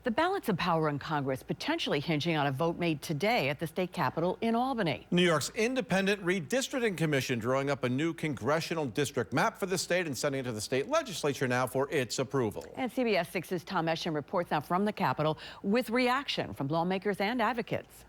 The balance of power in Congress potentially hinging on a vote made today at the state capitol in Albany. New York's independent Redistricting Commission drawing up a new congressional district map for the state and sending it to the state legislature now for its approval. And CBS 6's Tom Eschen reports now from the Capitol with reaction from lawmakers and advocates.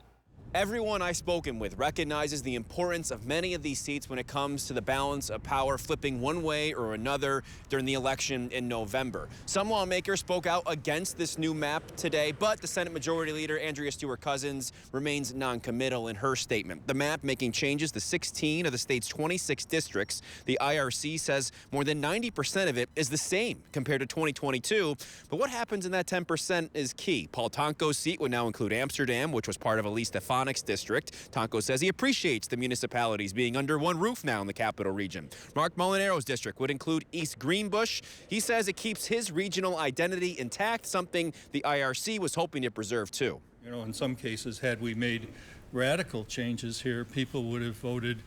Everyone I've spoken with recognizes the importance of many of these seats when it comes to the balance of power flipping one way or another during the election in November. Some lawmakers spoke out against this new map today, but the Senate Majority Leader Andrea Stewart-Cousins remains non-committal in her statement. The map making changes to 16 of the state's 26 districts. The IRC says more than 90% of it is the same compared to 2022. But what happens in that 10% is key. Paul Tonko's seat would now include Amsterdam, which was part of Elise Stefanik's district. Tonko says he appreciates the municipalities being under one roof now in the capital region. Mark Molinaro's district would include East Greenbush. He says it keeps his regional identity intact, something the IRC was hoping to preserve too. You know, in some cases, had we made radical changes here, people would have voted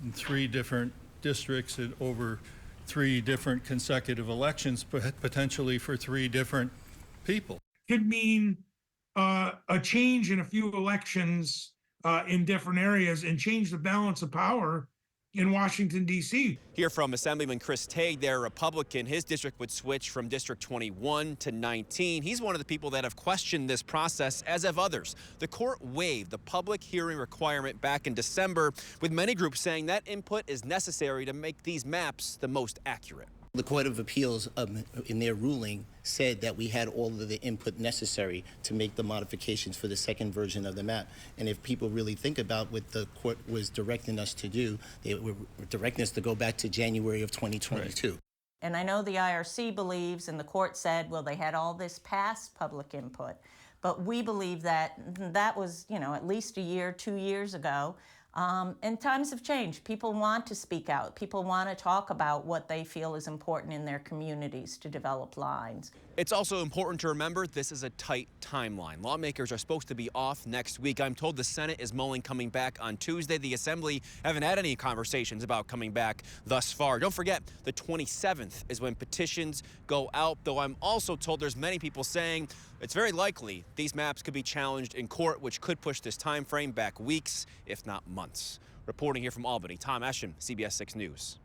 in 3 different districts and over 3 different consecutive elections, potentially for 3 different people. Could mean a change in a few elections in different areas and change the balance of power in Washington, D.C. Hear from Assemblyman Chris Tague, their Republican. His district would switch from District 21 to 19. He's one of the people that have questioned this process, as have others. The court waived the public hearing requirement back in December, with many groups saying that input is necessary to make these maps the most accurate. The Court of Appeals, in their ruling, said that we had all of the input necessary to make the modifications for the second version of the map. And if people really think about what the court was directing us to do, they were directing us to go back to January of 2022. Right. And I know the IRC believes, and the court said, well, they had all this past public input. But we believe that that was, at least a year, 2 years ago. And times have changed. People want to speak out. People want to talk about what they feel is important in their communities to develop lines. It's also important to remember this is a tight timeline. Lawmakers are supposed to be off next week. I'm told the Senate is mulling coming back on Tuesday. The Assembly haven't had any conversations about coming back thus far. Don't forget, the 27th is when petitions go out, though I'm also told there's many people saying it's very likely these maps could be challenged in court, which could push this time frame back weeks, if not months. Reporting here from Albany, Tom Eschen, CBS 6 News.